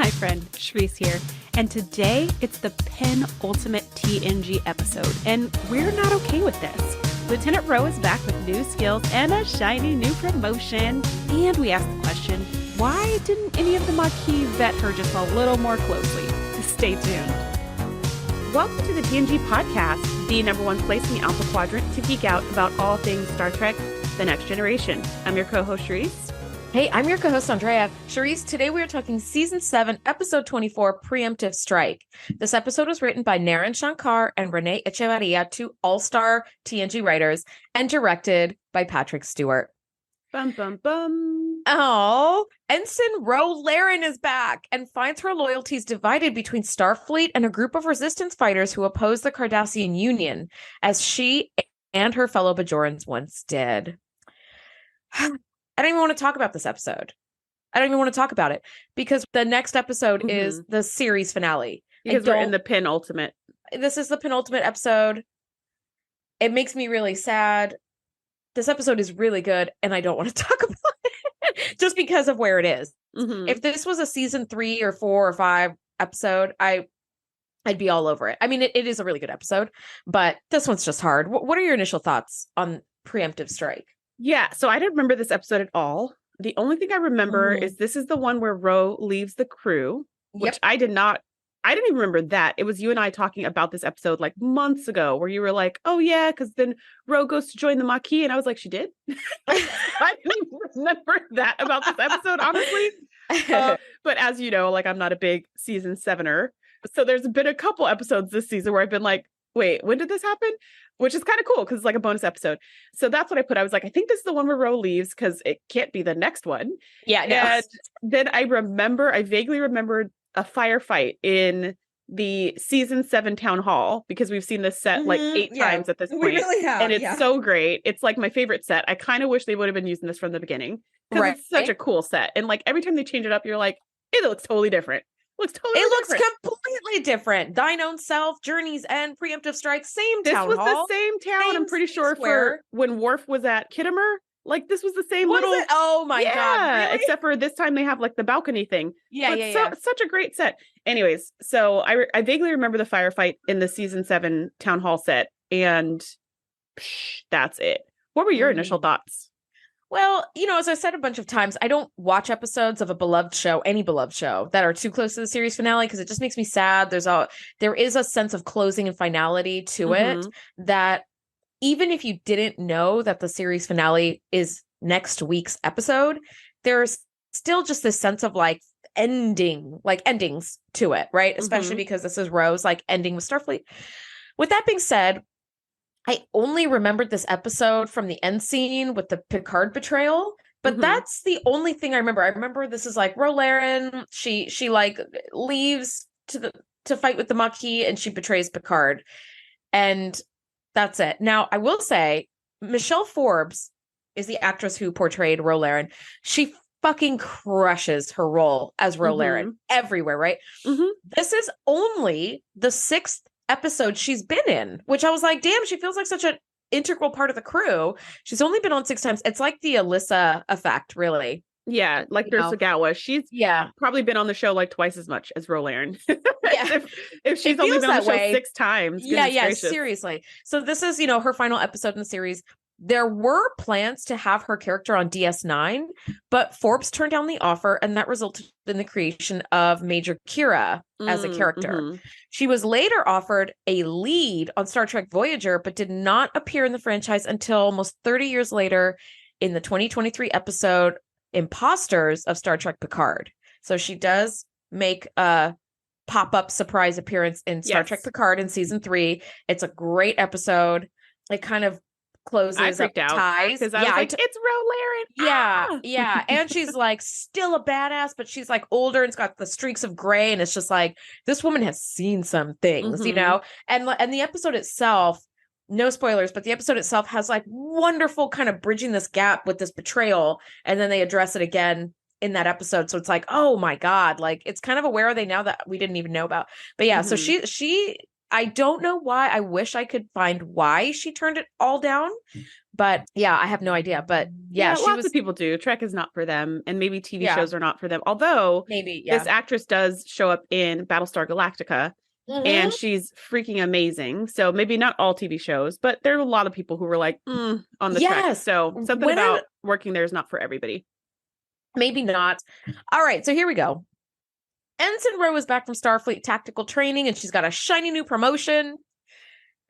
Hi friend, Shereese here. And today it's the penultimate TNG episode, and we're not okay with this. Lieutenant Ro is back with new skills and a shiny new promotion. And we asked the question, why didn't any of the Maqui vet her just a little more closely? Stay tuned. Welcome to the TNG Podcast, the #1 place in the Alpha Quadrant to geek out about all things Star Trek: The Next Generation. I'm your co-host, Shereese. Hey, I'm your co-host, Andrea. Shereese, today we are talking Season 7, Episode 24, Preemptive Strike. This episode was written by Naren Shankar and Renee Echevarria, two all-star TNG writers, and directed by Patrick Stewart. Bum, bum, bum. Oh, Ensign Ro Laren is back and finds her loyalties divided between Starfleet and a group of resistance fighters who oppose the Cardassian Union, as she and her fellow Bajorans once did. I don't even want to talk about this episode. I don't even want to talk about it because the next episode is the series finale. Because we're in the penultimate. This is the penultimate episode. It makes me really sad. This episode is really good, and I don't want to talk about it just because of where it is. If this was a season 3 or 4 or 5 episode, I'd be all over it. I mean, it is a really good episode, but this one's just hard. What are your initial thoughts on Preemptive Strike? Yeah, so I didn't remember this episode at all. The only thing I remember is this is the one where Ro leaves the crew, which I didn't even remember that. It was you and I talking about this episode like months ago where you were like, oh yeah, because then Ro goes to join the Maqui. And I was like, she did? I didn't remember that about this episode, honestly. But as you know, like I'm not a big season 7er. So there's been a couple episodes this season where I've been like, wait, when did this happen? Which is kind of cool because it's like a bonus episode. So that's what I put. I was like, I think this is the one where Ro leaves because it can't be the next one. Yeah. No. And then I vaguely remembered a firefight in the season 7 town hall because we've seen this set like 8 times at this point. We really have. And it's so great. It's like my favorite set. I kind of wish they would have been using this from the beginning because it's such a cool set. And like every time they change it up, you're like, it looks totally different. Looks completely different. Thine Own Self, Journey's End, Preemptive Strike, same town hall. This was the same town, I'm pretty sure, for when Worf was at Kittimer. Like, this was the same little... it? Oh my God, really? Except for this time they have, like, the balcony thing. Yeah. Such a great set. Anyways, so I vaguely remember the firefight in the Season 7 Town Hall set, and that's it. What were your initial thoughts? Well, as I said a bunch of times, I don't watch episodes of any beloved show that are too close to the series finale because it just makes me sad. There is a sense of closing and finality to it that even if you didn't know that the series finale is next week's episode, there's still just this sense of like endings to it, right? Especially because this is Ro's like ending with Starfleet. With that being said, I only remembered this episode from the end scene with the Picard betrayal, but that's the only thing I remember. I remember this is like Ro Laren. She like leaves to fight with the Maqui and she betrays Picard, and that's it. Now I will say Michelle Forbes is the actress who portrayed Ro Laren. She fucking crushes her role as Ro Laren everywhere, right? This is only the 6th episode she's been in, which I was like, damn, she feels like such an integral part of the crew. She's only been on 6 times. It's like the Alyssa effect, really. Yeah, like Dursugawa. She's probably been on the show like twice as much as Ro Laren. if she's only been on the show 6 times. Yeah, seriously. So this is, her final episode in the series. There were plans to have her character on DS9, but Forbes turned down the offer, and that resulted in the creation of Major Kira as a character. She was later offered a lead on Star Trek Voyager, but did not appear in the franchise until almost 30 years later in the 2023 episode Imposters of Star Trek Picard. So she does make a pop-up surprise appearance in Star Trek Picard in season 3. It's a great episode. It kind of closes up ties because I was like, it's Ro Laren. Yeah. And she's like still a badass, but she's like older and it's got the streaks of gray, and it's just like this woman has seen some things, And the episode itself, no spoilers, but the episode itself has like wonderful kind of bridging this gap with this betrayal, and then they address it again in that episode. So it's like, oh my God, like it's kind of a where are they now that we didn't even know about. But yeah, so she I don't know why. I wish I could find why she turned it all down, But yeah, I have no idea. But yeah, she lots was. of people do. Trek is not for them, and maybe TV Yeah. shows are not for them. Although Maybe, this actress does show up in Battlestar Galactica, and she's freaking amazing. So maybe not all TV shows, but there are a lot of people who were like on the Trek. So something about working there is not for everybody. Maybe not. All right, so here we go. Ensign Ro is back from Starfleet tactical training, and she's got a shiny new promotion.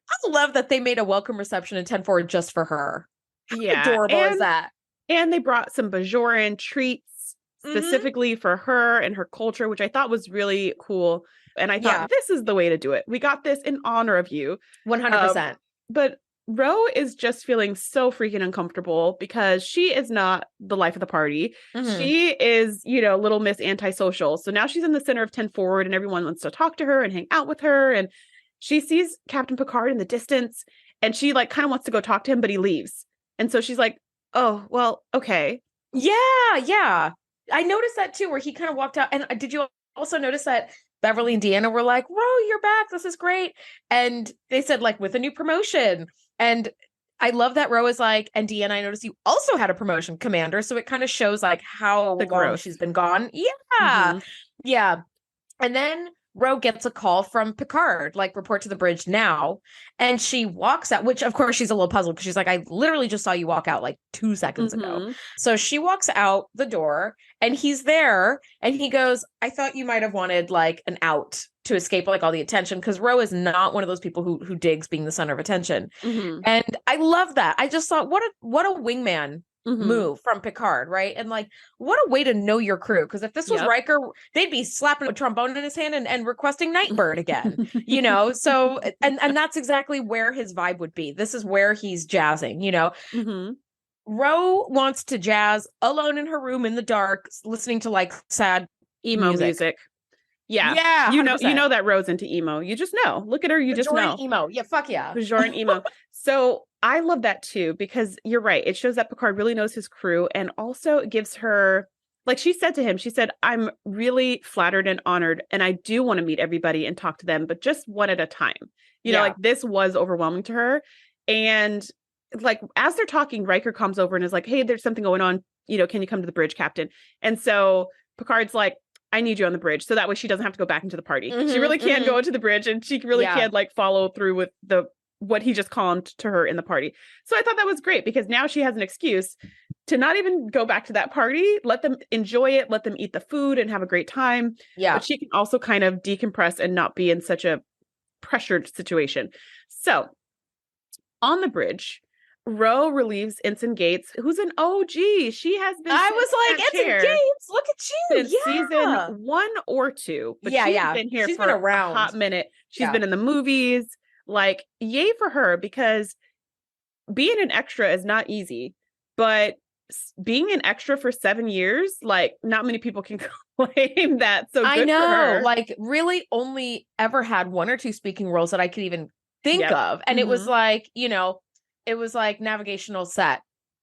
I love that they made a welcome reception in 10-4 just for her. How adorable is that? And they brought some Bajoran treats specifically for her and her culture, which I thought was really cool. And I thought, this is the way to do it. We got this in honor of you. 100%. But Ro is just feeling so freaking uncomfortable because she is not the life of the party. She is, little Miss Antisocial. So now she's in the center of 10 Forward and everyone wants to talk to her and hang out with her. And she sees Captain Picard in the distance and she kind of wants to go talk to him, but he leaves. And so she's like, oh, well, okay. Yeah. I noticed that too, where he kind of walked out. And did you also notice that Beverly and Deanna were like, Ro, you're back. This is great. And they said with a new promotion. And I love that Ro is like, and Deanna, I noticed you also had a promotion, Commander. So it kind of shows how long she's been gone. Yeah. Yeah. And then Ro gets a call from Picard, report to the bridge now. And she walks out, which of course she's a little puzzled because she's like, I literally just saw you walk out 2 seconds ago. So she walks out the door and he's there and he goes, I thought you might have wanted an out to escape all the attention, because Ro is not one of those people who digs being the center of attention. And I love that. I just thought, what a wingman move from Picard, right? And what a way to know your crew, because if this was Riker, they'd be slapping a trombone in his hand and requesting Nightbird again. So and that's exactly where his vibe would be. This is where he's jazzing. Ro wants to jazz alone in her room in the dark, listening to sad emo music. Yeah. 100%. You know that Ro's into emo. You just know. Look at her. You just know. Emo. Yeah. Fuck yeah. Bajoran emo. So I love that too, because you're right. It shows that Picard really knows his crew, and also it gives her, she said to him, she said, I'm really flattered and honored, and I do want to meet everybody and talk to them, but just one at a time. This was overwhelming to her. And as they're talking, Riker comes over and is like, hey, there's something going on. Can you come to the bridge, Captain? And so Picard's like, I need you on the bridge. So that way she doesn't have to go back into the party. She really can go into the bridge, and she really can follow through with what he just called to her in the party. So I thought that was great, because now she has an excuse to not even go back to that party. Let them enjoy it. Let them eat the food and have a great time. Yeah. But she can also kind of decompress and not be in such a pressured situation. So on the bridge, Ro relieves Ensign Gates, who's an OG. She has been. I was like, Ensign Gates, look at you. Since season 1 or 2. But she's been here for a hot minute. She's been in the movies. Yay for her, because being an extra is not easy. But being an extra for 7 years, not many people can claim that. So good for her. Really only ever had 1 or 2 speaking roles that I could even think of. And it was it was navigational set,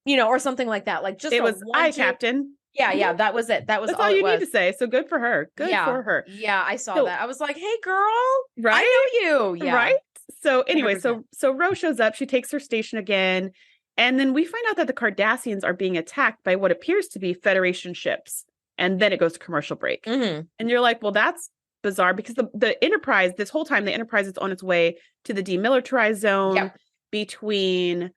or something like that. Just it was Captain. Yeah, that was it. That's all you need to say. So good for her. Good for her. Yeah, I saw that. I was like, hey, girl, right? I know you. Yeah. Right. So anyway, 100%. so Ro shows up. She takes her station again. And then we find out that the Cardassians are being attacked by what appears to be Federation ships. And then it goes to commercial break. And you're like, well, that's bizarre, because the Enterprise, this whole time, the Enterprise is on its way to the demilitarized zone between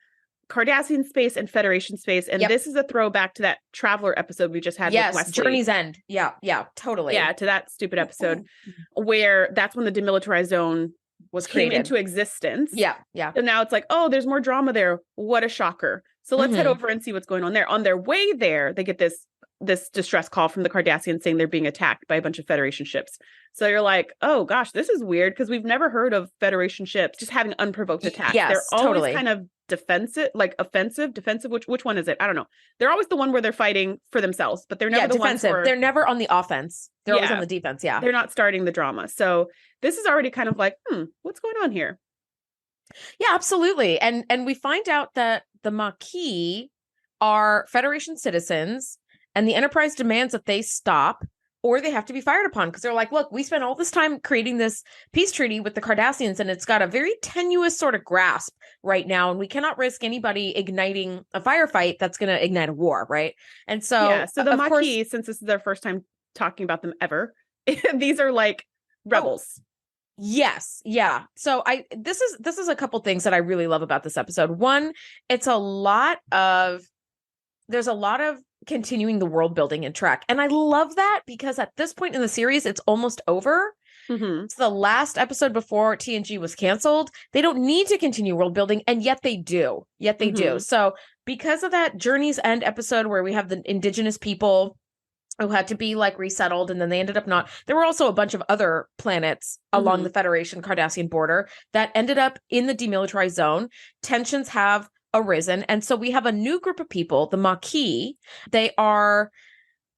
Cardassian space and Federation space. And this is a throwback to that Traveler episode we just had with Wesley. Journey's End. Yeah, totally. Yeah, to that stupid episode where that's when the demilitarized zone came into existence. Yeah. And now it's oh, there's more drama there. What a shocker. So let's head over and see what's going on there. On their way there, they get this distress call from the Cardassians saying they're being attacked by a bunch of Federation ships. So you're like, oh gosh, this is weird, because we've never heard of Federation ships just having unprovoked attacks. Yes, they're always kind of defensive, defensive. Which one is it? I don't know. They're always the one where they're fighting for themselves, but they're never the defensive. They're never on the offense. They're always on the defense. Yeah. They're not starting the drama. So this is already kind of what's going on here? Yeah, absolutely. And we find out that the Maqui are Federation citizens, and the Enterprise demands that they stop. or they have to be fired upon because they're like, look, we spent all this time creating this peace treaty with the Cardassians, and it's got a very tenuous sort of grasp right now, and we cannot risk anybody igniting a firefight that's going to ignite a war, right? And so, so the Maqui, since this is their first time talking about them ever, these are like rebels. Yes. Yeah. So this is a couple things that I really love about this episode. One, there's a lot of continuing the world building and track. And I love that because at this point in the series, it's almost over. Mm-hmm. It's the last episode before TNG was canceled. They don't need to continue world building, and yet they do. So because of that Journey's End episode where we have the indigenous people who had to be like resettled, and then they ended up not. There were also a bunch of other planets along the Federation Cardassian border that ended up in the demilitarized zone. Tensions have arisen, and so we have a new group of people, the Maqui. They are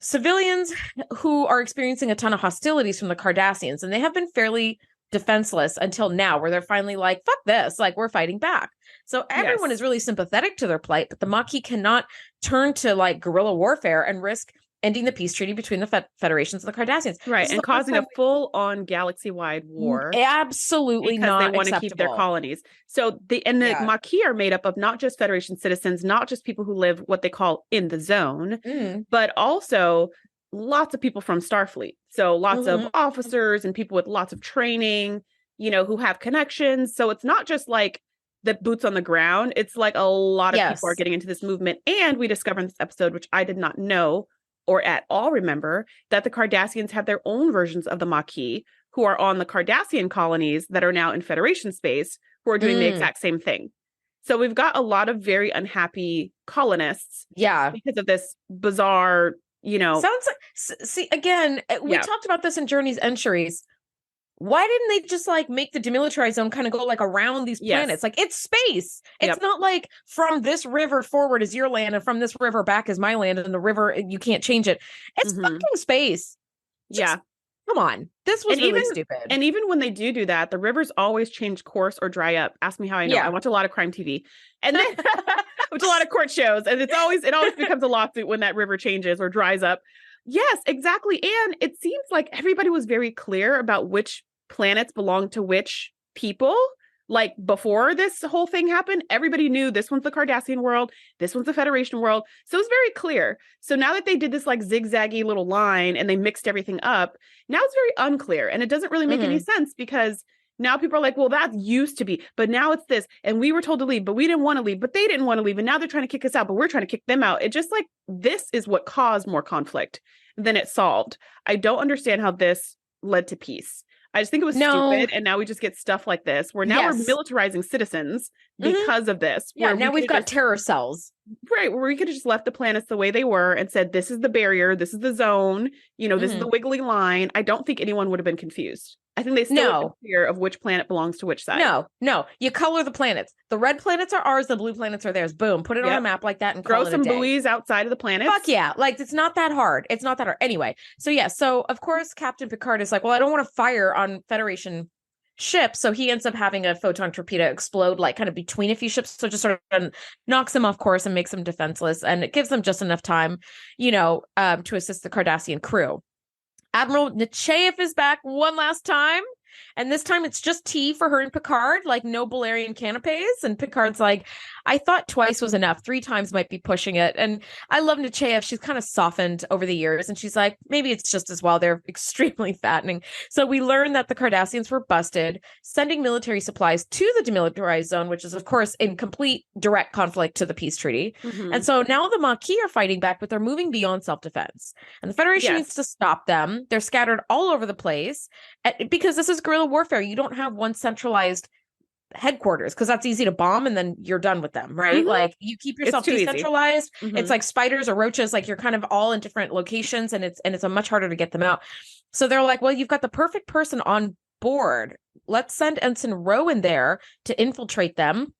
civilians who are experiencing a ton of hostilities from the Cardassians, and they have been fairly defenseless until now, where they're finally like, fuck this, like, we're fighting back. So everyone is really sympathetic to their plight, but the Maqui cannot turn to like guerrilla warfare and risk ending the peace treaty between the Federations and the Cardassians. Right, and causing a full-on galaxy-wide war. Absolutely not acceptable. Because they want to keep their colonies. So the Maqui are made up of not just Federation citizens, not just people who live what they call in the zone, but also lots of people from Starfleet. So lots of officers and people with lots of training, who have connections. So it's not just like the boots on the ground. It's like a lot of people are getting into this movement. And we discovered in this episode, which I did not know or at all remember, that the Cardassians have their own versions of the Maqui who are on the Cardassian colonies that are now in Federation space who are doing the exact same thing. So we've got a lot of very unhappy colonists because of this bizarre, Sounds like, see, again, we talked about this in Journey's End, Shereese. Why didn't they just like make the demilitarized zone kind of go like around these planets? Like, it's space. It's not like from this river forward is your land and from this river back is my land, and the river, you can't change it. It's fucking space. Come on. This was really stupid. And even when they do that, the rivers always change course or dry up. Ask me how I know. I watch a lot of crime TV. And then I watch a lot of court shows, and it always becomes a lawsuit when that river changes or dries up. Yes, exactly. And it seems like everybody was very clear about which planets belong to which people. Like, before this whole thing happened, everybody knew this one's the Cardassian world, this one's the Federation world. So it's very clear. So now that they did this like zigzaggy little line and they mixed everything up, now it's very unclear. And it doesn't really make any sense, because now people are like, well, that used to be, but now it's this. And we were told to leave, but we didn't want to leave, but they didn't want to leave. And now they're trying to kick us out, but we're trying to kick them out. It just like, this is what caused more conflict than it solved. I don't understand how this led to peace. I just think it was stupid, and now we just get stuff like this, where now we're militarizing citizens because of this. Yeah, now we've got terror cells. Right, where we could have just left the planets the way they were and said, this is the barrier, this is the zone, this is the wiggly line. I don't think anyone would have been confused. I think they still have fear of which planet belongs to which side. No. You color the planets. The red planets are ours, the blue planets are theirs. Boom. Put it on a map like that and throw call it some a day. buoys outside of the planets. Fuck yeah. Like, it's not that hard. Anyway, so of course, Captain Picard is like, well, I don't want to fire on Federation ships. So he ends up having a photon torpedo explode like kind of between a few ships. So just sort of knocks them off course and makes them defenseless. And it gives them just enough time, to assist the Cardassian crew. Admiral Nechayev is back one last time. And this time it's just tea for her and Picard, like no Balerian canapes. And Picard's like, I thought twice was enough. 3 times might be pushing it. And I love Nechayev. She's kind of softened over the years. And she's like, maybe it's just as well. They're extremely fattening. So we learn that the Cardassians were busted, sending military supplies to the demilitarized zone, which is, of course, in complete direct conflict to the peace treaty. And so now the Maqui are fighting back, but they're moving beyond self-defense. And the Federation needs to stop them. They're scattered all over the place because this is guerrilla warfare. You don't have one centralized headquarters, because that's easy to bomb and then you're done with them, right? Like, you keep yourself decentralized. It's like spiders or roaches, like you're kind of all in different locations, and it's a much harder to get them out. So they're like, well, you've got the perfect person on board. Let's send Ensign Ro in there to infiltrate them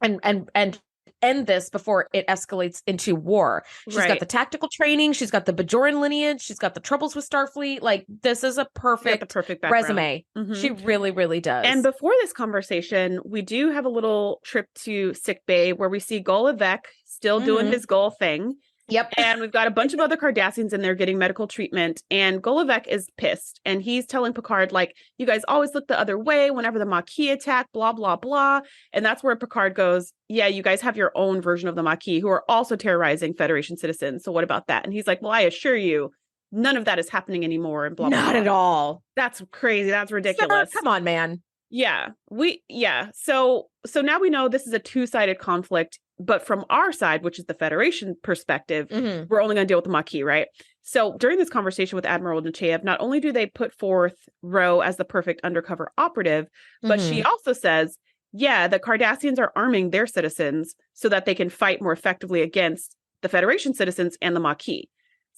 and end this before it escalates into war. She's got the tactical training, she's got the Bajoran lineage, she's got the troubles with Starfleet. Like, this is a perfect resume. She really, really does. And before this conversation, we do have a little trip to sick bay where we see Gul Evek still doing his Gul thing. Yep. And we've got a bunch of other Cardassians in there getting medical treatment. And Golovec is pissed. And he's telling Picard, like, you guys always look the other way whenever the Maqui attack, blah, blah, blah. And that's where Picard goes, yeah, you guys have your own version of the Maqui who are also terrorizing Federation citizens. So what about that? And he's like, well, I assure you, none of that is happening anymore. And blah, blah, Not blah. at all. That's crazy. That's ridiculous. Sir, come on, man. Yeah. So now we know this is a two-sided conflict. But from our side, which is the Federation perspective, we're only going to deal with the Maqui, right? So during this conversation with Admiral Nechayev, not only do they put forth Ro as the perfect undercover operative, but she also says, yeah, the Cardassians are arming their citizens so that they can fight more effectively against the Federation citizens and the Maqui.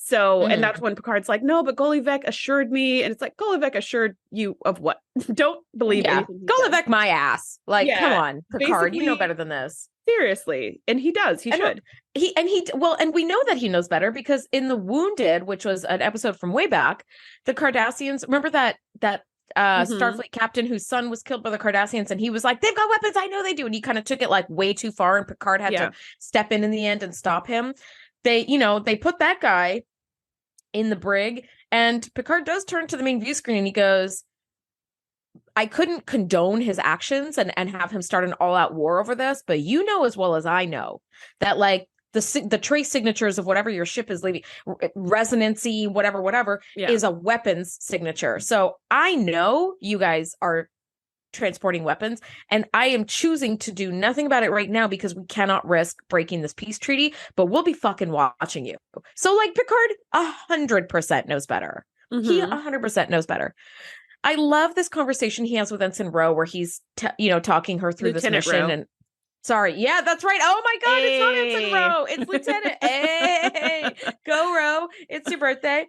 So, and that's when Picard's like, no, but Golovec assured me. And it's like, Golovec assured you of what? Don't believe anything. Golovec my ass. Like, come on, Picard, you know better than this. Seriously. And he does. He should. And we know that he knows better because in The Wounded, which was an episode from way back, the Cardassians, remember that Starfleet captain whose son was killed by the Cardassians, and he was like, they've got weapons, I know they do. And he kind of took it like way too far, and Picard had to step in the end and stop him. They put that guy in the brig, and Picard does turn to the main view screen and he goes, I couldn't condone his actions and have him start an all-out war over this, but you know as well as I know that like the trace signatures of whatever your ship is leaving, resonancy, whatever, is a weapons signature. So I know you guys are transporting weapons, and I am choosing to do nothing about it right now because we cannot risk breaking this peace treaty, but we'll be fucking watching you. So like Picard 100% knows better. He 100% knows better. I love this conversation he has with Ensign Ro where he's talking her through Lieutenant this mission Ro. And sorry, yeah, that's right. Oh my god, It's not Ensign Ro, it's Lieutenant. Hey, go Ro, it's your birthday.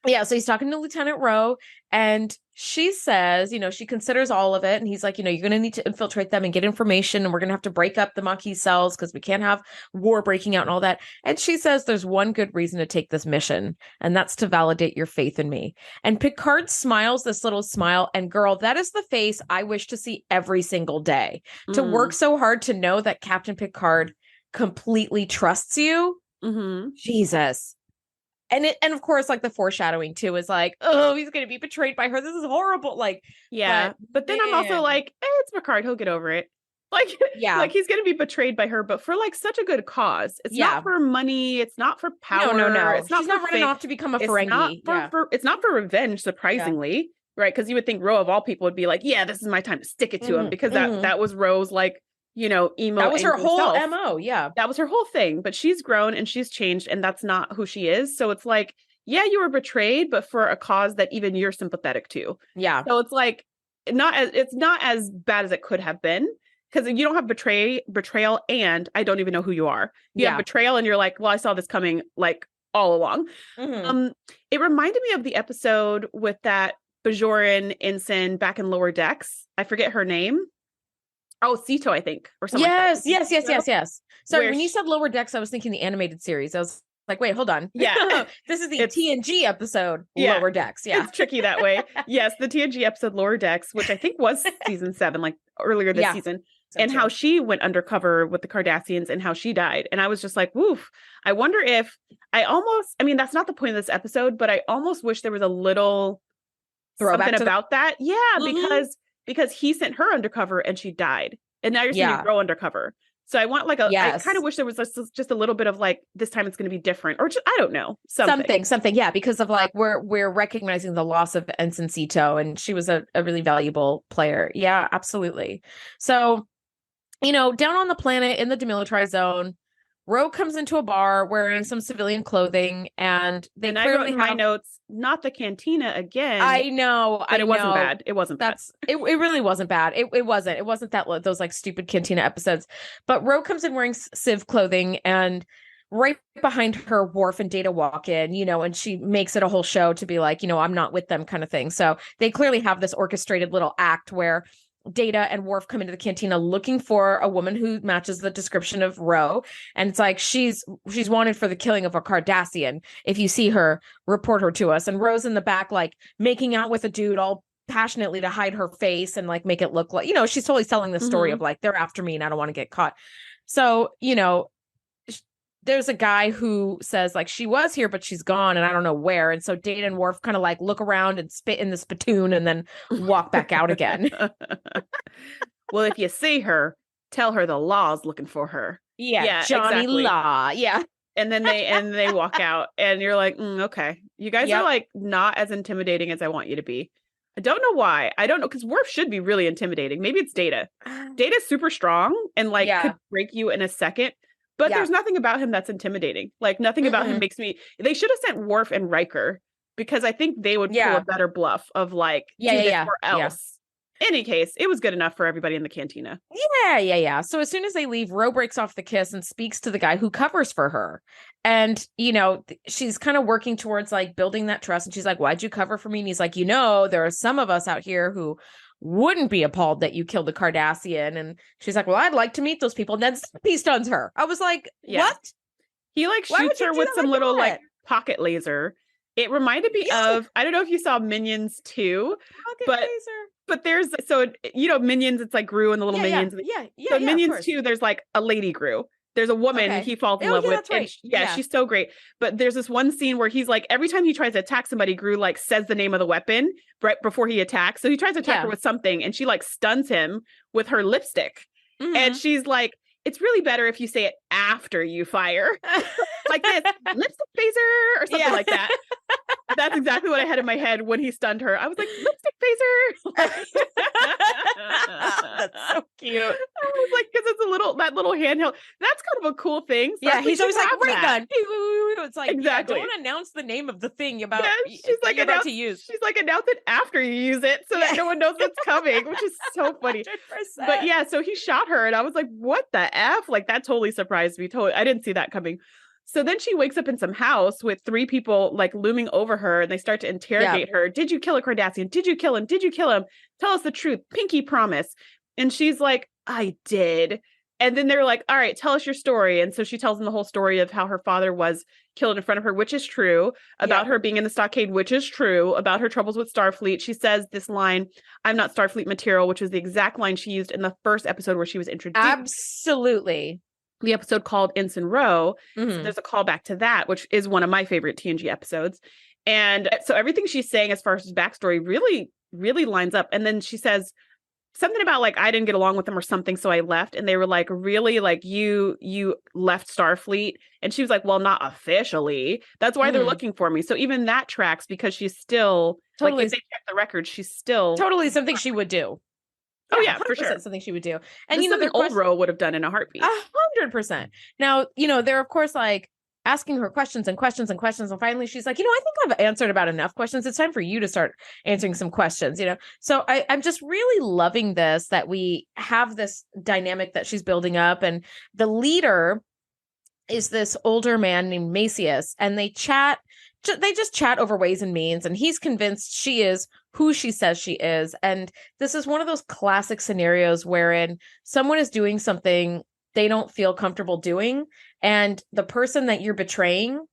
Yeah, so he's talking to Lieutenant Ro, and she says, she considers all of it. And he's like, you're going to need to infiltrate them and get information. And we're going to have to break up the Maqui cells because we can't have war breaking out and all that. And she says, there's one good reason to take this mission, and that's to validate your faith in me. And Picard smiles this little smile. And girl, that is the face I wish to see every single day. To work so hard to know that Captain Picard completely trusts you. Jesus. And of course, like the foreshadowing too is like, oh, he's gonna be betrayed by her. This is horrible. Like, but then I'm also like, it's Picard, he'll get over it. Like, like he's gonna be betrayed by her, but for like such a good cause. It's not for money. It's not for power. No. It's not She's not running off to become a Ferengi. It's not for revenge, surprisingly, right? Because you would think Ro of all people would be like, yeah, this is my time to stick it to him, because that was Ro's like, emo. That was her whole self. MO. Yeah. That was her whole thing. But she's grown and she's changed, and that's not who she is. So it's like, yeah, you were betrayed, but for a cause that even you're sympathetic to. Yeah. So it's like, it's not as bad as it could have been, because you don't have betrayal and I don't even know who you are. You have betrayal and you're like, well, I saw this coming like all along. It reminded me of the episode with that Bajoran ensign back in Lower Decks. I forget her name. Oh, Sito, I think, or something. Yes. Sorry, when you said Lower Decks, I was thinking the animated series. I was like, wait, hold on. Yeah. This is the TNG episode, Lower Decks. Yeah. It's tricky that way. Yes, the TNG episode Lower Decks, which I think was season 7, like earlier this season. And how she went undercover with the Cardassians and how she died. And I was just like, woof. I wonder if that's not the point of this episode, but I almost wish there was a little throwback something about that. Yeah, because he sent her undercover and she died. And now you're sending Ro undercover. So I want like I kind of wish there was just a little bit of like, this time it's going to be different, or just, I don't know. Something. Yeah. Because of like, we're recognizing the loss of Ensign Sito, and she was a really valuable player. Yeah, absolutely. So, down on the planet in the demilitarized zone, Ro comes into a bar wearing some civilian clothing, and I wrote in my notes, not the cantina again. I know, but it wasn't bad. It wasn't bad. It really wasn't bad. It wasn't that those like stupid cantina episodes. But Ro comes in wearing civ clothing, and right behind her, Worf and Data walk in, and she makes it a whole show to be like, I'm not with them kind of thing. So they clearly have this orchestrated little act where Data and Worf come into the cantina looking for a woman who matches the description of Ro, and it's like she's wanted for the killing of a Cardassian. If you see her, report her to us. And Ro's in the back, like making out with a dude all passionately to hide her face and like make it look like, she's totally selling the story of like, they're after me and I don't want to get caught. So, there's a guy who says like she was here, but she's gone and I don't know where. And so Data and Worf kind of like look around and spit in the spittoon and then walk back out again. Well, if you see her, tell her the law's looking for her. Yeah, Johnny exactly. Law. Yeah. And then they walk out and you're like, okay, you guys are like not as intimidating as I want you to be. I don't know why. I don't know, because Worf should be really intimidating. Maybe it's Data. Data's super strong and like could break you in a second. But there's nothing about him that's intimidating. Like nothing about him makes me. They should have sent Worf and Riker because I think they would pull a better bluff of like do this or else. Any case, it was good enough for everybody in the cantina. Yeah. So as soon as they leave, Ro breaks off the kiss and speaks to the guy who covers for her. And, you know, she's kind of working towards like building that trust. And she's like, why'd you cover for me? And he's like, you know, there are some of us out here who wouldn't be appalled that you killed a Cardassian. And she's like, well, I'd like to meet those people. And then he stuns her. I was like, what? He like shoots her with some little like pocket laser. It reminded me of, I don't know if you saw Minions 2, but there's, so, you know, Minions, it's like Gru and the little Minions. So Minions 2, there's like a lady Gru. There's a woman he falls in love with. That's right. And she's so great. But there's this one scene where he's like, every time he tries to attack somebody, Gru like says the name of the weapon right before he attacks. So he tries to attack her with something and she like stuns him with her lipstick. And she's like, it's really better if you say it after you fire. Like this, lipstick phaser or something like that. That's exactly what I had in my head when he stunned her. I was like, lipstick phaser. That's so cute. I was like, because it's that little handheld. That's kind of a cool thing. So he's always like, ray gun. It's like, exactly. Don't announce the name of the thing you're about to use. She's like, announce it after you use it so that no one knows what's coming, which is so funny. 100%. But so he shot her and I was like, what the F? Like that totally surprised me. I didn't see that coming. So then she wakes up in some house with 3 people like looming over her and they start to interrogate her. Did you kill a Cardassian? Did you kill him? Did you kill him? Tell us the truth. Pinky promise. And she's like, I did. And then they're like, all right, tell us your story. And so she tells them the whole story of how her father was killed in front of her, which is true, about her being in the stockade, which is true, about her troubles with Starfleet. She says this line, I'm not Starfleet material, which was the exact line she used in the first episode where she was introduced. Absolutely. The episode called Ensign Ro. So there's a callback to that, which is one of my favorite TNG episodes. And so everything she's saying as far as his backstory really, really lines up. And then she says something about like, I didn't get along with them or something, so I left. And they were like, really? Like you left Starfleet? And she was like, well, not officially. That's why they're looking for me. So even that tracks because she's still, like if they check the records, she's still. Totally something she would do. Oh yeah, for sure. Something she would do. And you know, the old Ro would have done in a heartbeat. 100%. Now, you know, they're of course like asking her questions and questions and questions. And finally she's like, you know, I think I've answered about enough questions. It's time for you to start answering some questions, you know? So I'm just really loving this, that we have this dynamic that she's building up. And the leader is this older man named Macius, and they just chat over ways and means, and he's convinced she is who she says she is. And this is one of those classic scenarios wherein someone is doing something they don't feel comfortable doing, and the person that you're betraying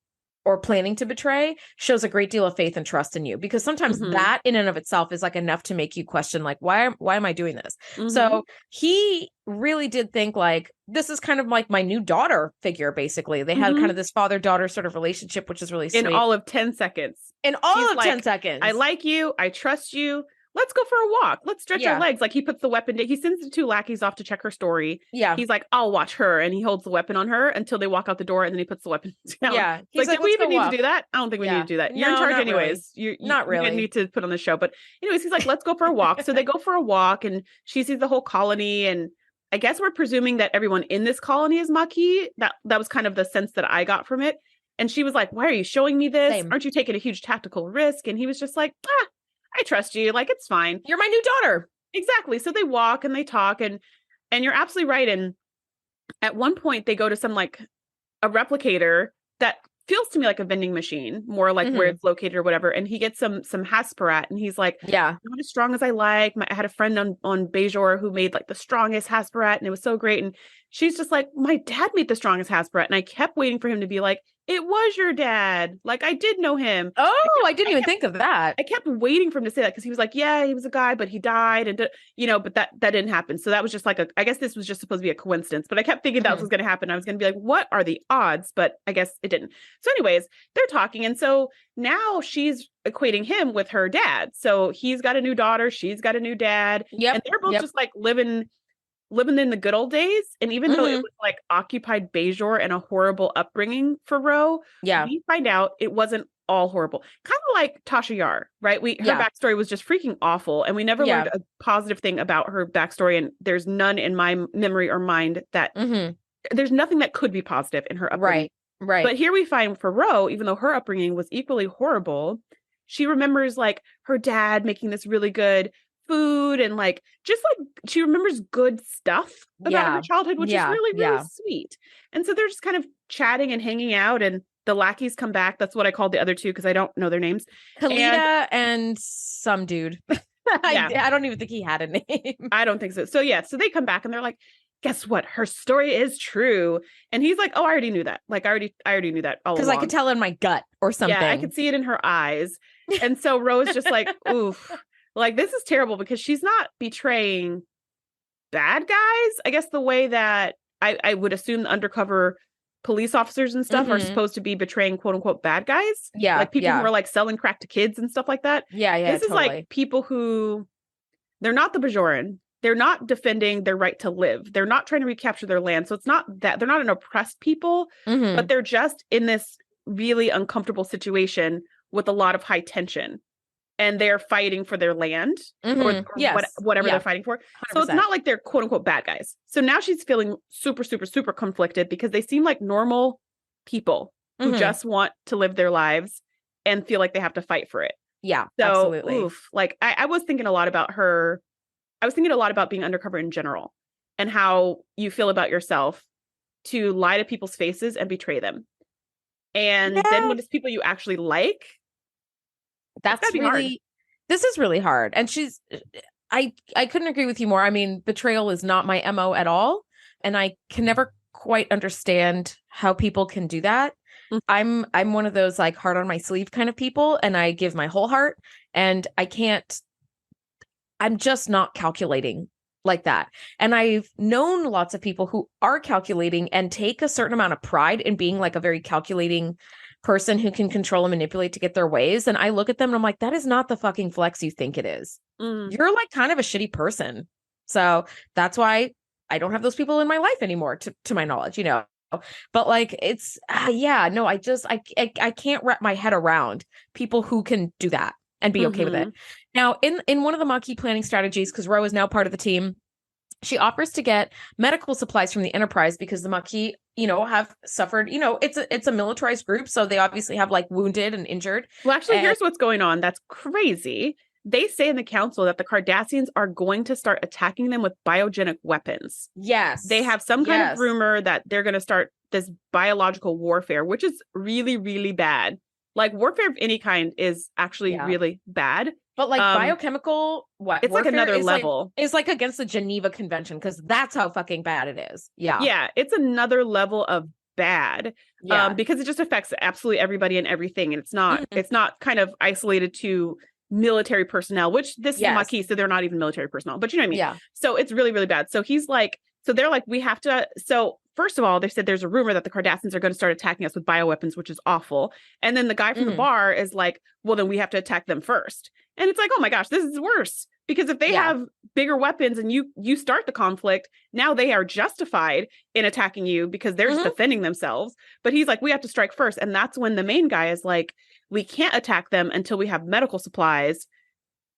or planning to betray shows a great deal of faith and trust in you, because sometimes that in and of itself is like enough to make you question, like, why am I doing this? So he really did think like, this is kind of like my new daughter figure. Basically, they had kind of this father-daughter sort of relationship, which is really sweet. In all of 10 seconds. In all of 10 seconds. I like you. I trust you. Let's go for a walk. Let's stretch our legs. Like he puts the weapon. He sends the 2 lackeys off to check her story. Yeah. He's like, I'll watch her. And he holds the weapon on her until they walk out the door. And then he puts the weapon down. Yeah. He's like, do we even need to do that? I don't think we need to do that. You're in charge anyways. Really. You didn't need to put on the show. But anyways, he's like, let's go for a walk. So they go for a walk and she sees the whole colony. And I guess we're presuming that everyone in this colony is Maqui. That was kind of the sense that I got from it. And she was like, why are you showing me this? Same. Aren't you taking a huge tactical risk? And he was just like, I trust you. Like, it's fine. You're my new daughter. Exactly. So they walk and they talk and you're absolutely right. And at one point they go to some like a replicator that feels to me like a vending machine, more like where it's located or whatever. And he gets some Hasperat and he's like, not as strong as I like. I had a friend on Bajor who made like the strongest Hasperat and it was so great. And she's just like, my dad made the strongest Hasperat. And I kept waiting for him to be like, it was your dad. Like, I did know him. Oh, I didn't even think of that. I kept waiting for him to say that because he was like, yeah, he was a guy, but he died. And, but that didn't happen. So that was just like I guess this was just supposed to be a coincidence. But I kept thinking that was going to happen. I was going to be like, what are the odds? But I guess it didn't. So anyways, they're talking. And so now she's equating him with her dad. So he's got a new daughter. She's got a new dad. Yep. And they're both just like living in the good old days. And even though it was like occupied Bajor and a horrible upbringing for Ro, we find out it wasn't all horrible. Kind of like Tasha Yar, right? Her backstory was just freaking awful. And we never learned a positive thing about her backstory. And there's none in my memory or mind that there's nothing that could be positive in her upbringing. Right. But here we find for Ro, even though her upbringing was equally horrible, she remembers like her dad making this really good food and like just like she remembers good stuff about her childhood, which is really, really sweet. And so they're just kind of chatting and hanging out, and the lackeys come back. That's what I called the other two because I don't know their names. Kalita and some dude. I don't even think he had a name. I don't think so. So so they come back and they're like, guess what? Her story is true. And he's like, oh, I already knew that. Like I already knew that all along. Because I could tell in my gut or something. Yeah, I could see it in her eyes. And so Ro's just like, oof. Like, this is terrible because she's not betraying bad guys. I guess the way that I would assume the undercover police officers and stuff are supposed to be betraying quote unquote bad guys. Yeah. Like people who are like selling crack to kids and stuff like that. Yeah. This is like people who, they're not the Bajoran. They're not defending their right to live. They're not trying to recapture their land. So it's not that they're not an oppressed people, but they're just in this really uncomfortable situation with a lot of high tension. And they're fighting for their land or whatever they're fighting for. 100%. So it's not like they're quote unquote bad guys. So now she's feeling super, super, super conflicted because they seem like normal people who just want to live their lives and feel like they have to fight for it. Yeah, so, absolutely. Oof, like I was thinking a lot about her. I was thinking a lot about being undercover in general and how you feel about yourself to lie to people's faces and betray them. And then when it's people you actually like, that's really, this is really hard. And I couldn't agree with you more. I mean, betrayal is not my MO at all. And I can never quite understand how people can do that. I'm one of those like heart on my sleeve kind of people. And I give my whole heart and I'm just not calculating like that. And I've known lots of people who are calculating and take a certain amount of pride in being like a very calculating person who can control and manipulate to get their ways. And I look at them and I'm like, that is not the fucking flex you think it is. You're like kind of a shitty person. So that's why I don't have those people in my life anymore, to my knowledge, but like, it's, I can't wrap my head around people who can do that and be okay with it. Now in one of the Maqui planning strategies, because Ro is now part of the team, she offers to get medical supplies from the Enterprise because the Maqui, have suffered, it's a militarized group. So they obviously have like wounded and injured. Well, actually, here's what's going on. That's crazy. They say in the council that the Cardassians are going to start attacking them with biogenic weapons. Yes. They have some kind of rumor that they're going to start this biological warfare, which is really, really bad. Like warfare of any kind is actually really bad. But like biochemical, it's like another level. It's like against the Geneva Convention because that's how fucking bad it is. Yeah. Yeah. It's another level of bad because it just affects absolutely everybody and everything. And it's not kind of isolated to military personnel, which this is Maqui, so they're not even military personnel, but you know what I mean? Yeah. So it's really, really bad. So he's like, so they're like, we have to, so first of all, they said there's a rumor that the Cardassians are going to start attacking us with bioweapons, which is awful. And then the guy from the bar is like, well, then we have to attack them first. And it's like, oh my gosh, this is worse. Because if they have bigger weapons and you start the conflict, now they are justified in attacking you because they're just defending themselves. But he's like, we have to strike first. And that's when the main guy is like, we can't attack them until we have medical supplies